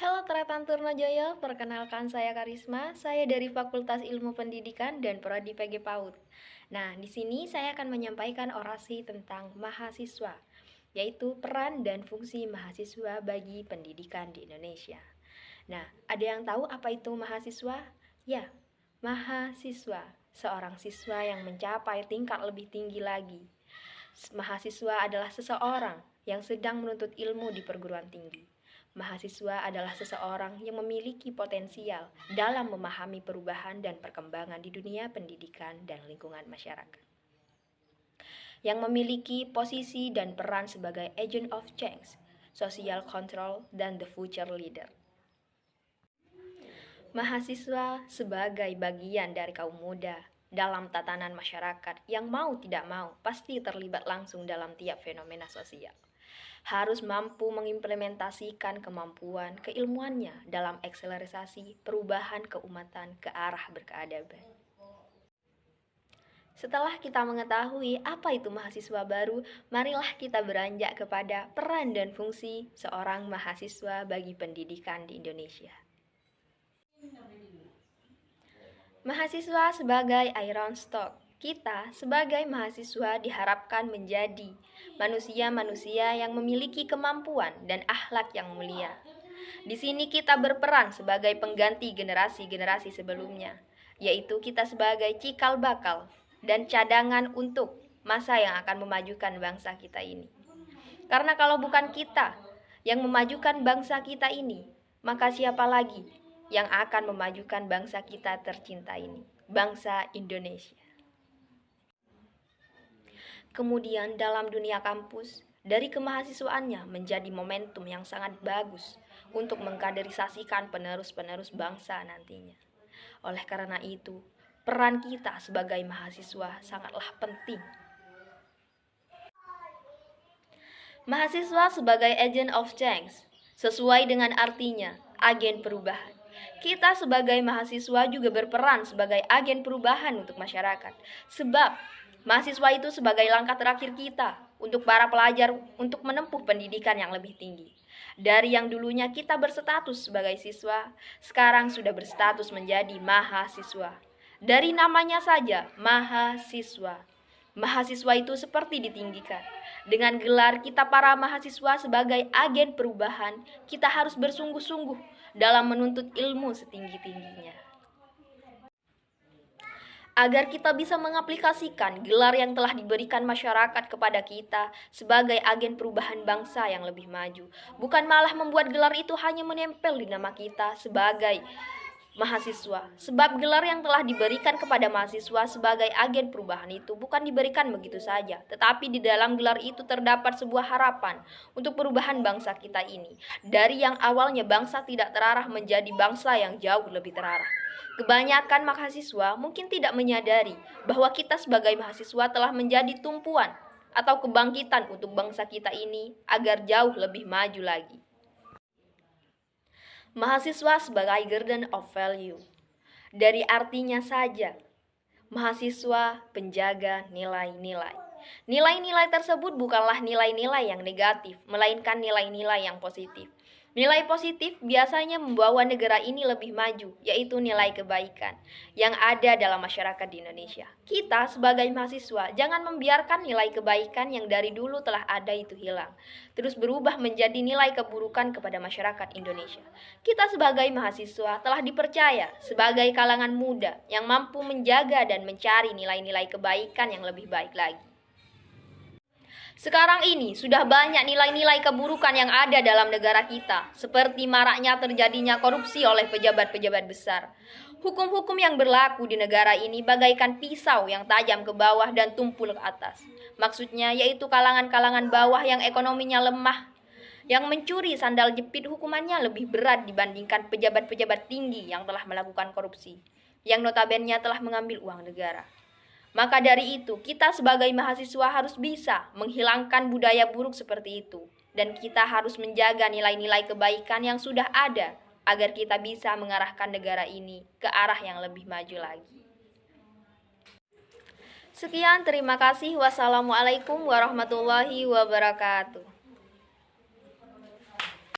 Halo Tretan Turnajaya, perkenalkan saya Karisma, saya dari Fakultas Ilmu Pendidikan dan Prodi PG PAUD. Nah, di sini saya akan menyampaikan orasi tentang mahasiswa, yaitu peran dan fungsi mahasiswa bagi pendidikan di Indonesia. Nah, ada yang tahu apa itu mahasiswa? Ya, mahasiswa, seorang siswa yang mencapai tingkat lebih tinggi lagi. Mahasiswa adalah seseorang yang sedang menuntut ilmu di perguruan tinggi. Mahasiswa adalah seseorang yang memiliki potensial dalam memahami perubahan dan perkembangan di dunia pendidikan dan lingkungan masyarakat. Yang memiliki posisi dan peran sebagai agent of change, social control, dan the future leader. Mahasiswa sebagai bagian dari kaum muda dalam tatanan masyarakat yang mau tidak mau pasti terlibat langsung dalam tiap fenomena sosial. Harus mampu mengimplementasikan kemampuan keilmuannya dalam akselerasi perubahan keumatan ke arah berkeadaban. Setelah kita mengetahui apa itu mahasiswa baru, marilah kita beranjak kepada peran dan fungsi seorang mahasiswa bagi pendidikan di Indonesia. Mahasiswa sebagai iron stock. Kita sebagai mahasiswa diharapkan menjadi manusia-manusia yang memiliki kemampuan dan akhlak yang mulia. Di sini kita berperan sebagai pengganti generasi-generasi sebelumnya, yaitu kita sebagai cikal bakal dan cadangan untuk masa yang akan memajukan bangsa kita ini. Karena kalau bukan kita yang memajukan bangsa kita ini, maka siapa lagi yang akan memajukan bangsa kita tercinta ini, bangsa Indonesia. Kemudian dalam dunia kampus, dari kemahasiswaannya menjadi momentum yang sangat bagus untuk mengkaderisasikan penerus-penerus bangsa nantinya. Oleh karena itu, peran kita sebagai mahasiswa sangatlah penting. Mahasiswa sebagai agent of change, sesuai dengan artinya, agen perubahan. Kita sebagai mahasiswa juga berperan sebagai agen perubahan untuk masyarakat. Sebab mahasiswa itu sebagai langkah terakhir kita untuk para pelajar untuk menempuh pendidikan yang lebih tinggi. Dari yang dulunya kita berstatus sebagai siswa, sekarang sudah berstatus menjadi mahasiswa. Dari namanya saja, mahasiswa. Mahasiswa itu seperti ditinggikan. Dengan gelar kita para mahasiswa sebagai agen perubahan, kita harus bersungguh-sungguh dalam menuntut ilmu setinggi-tingginya. Agar kita bisa mengaplikasikan gelar yang telah diberikan masyarakat kepada kita sebagai agen perubahan bangsa yang lebih maju. Bukan malah membuat gelar itu hanya menempel di nama kita sebagai mahasiswa. Sebab gelar yang telah diberikan kepada mahasiswa sebagai agen perubahan itu bukan diberikan begitu saja, tetapi di dalam gelar itu terdapat sebuah harapan untuk perubahan bangsa kita ini. Dari yang awalnya bangsa tidak terarah menjadi bangsa yang jauh lebih terarah. Kebanyakan mahasiswa mungkin tidak menyadari bahwa kita sebagai mahasiswa telah menjadi tumpuan atau kebangkitan untuk bangsa kita ini agar jauh lebih maju lagi. Mahasiswa sebagai guardian of value. Dari artinya saja, mahasiswa penjaga nilai-nilai. Nilai-nilai tersebut bukanlah nilai-nilai yang negatif, melainkan nilai-nilai yang positif. Nilai positif biasanya membawa negara ini lebih maju, yaitu nilai kebaikan yang ada dalam masyarakat di Indonesia. Kita sebagai mahasiswa jangan membiarkan nilai kebaikan yang dari dulu telah ada itu hilang, terus berubah menjadi nilai keburukan kepada masyarakat Indonesia. Kita sebagai mahasiswa telah dipercaya sebagai kalangan muda yang mampu menjaga dan mencari nilai-nilai kebaikan yang lebih baik lagi. Sekarang ini sudah banyak nilai-nilai keburukan yang ada dalam negara kita, seperti maraknya terjadinya korupsi oleh pejabat-pejabat besar. Hukum-hukum yang berlaku di negara ini bagaikan pisau yang tajam ke bawah dan tumpul ke atas. Maksudnya yaitu kalangan-kalangan bawah yang ekonominya lemah, yang mencuri sandal jepit hukumannya lebih berat dibandingkan pejabat-pejabat tinggi yang telah melakukan korupsi, yang notabene telah mengambil uang negara. Maka dari itu, kita sebagai mahasiswa harus bisa menghilangkan budaya buruk seperti itu. Dan kita harus menjaga nilai-nilai kebaikan yang sudah ada, agar kita bisa mengarahkan negara ini ke arah yang lebih maju lagi. Sekian, terima kasih. Wassalamualaikum warahmatullahi wabarakatuh.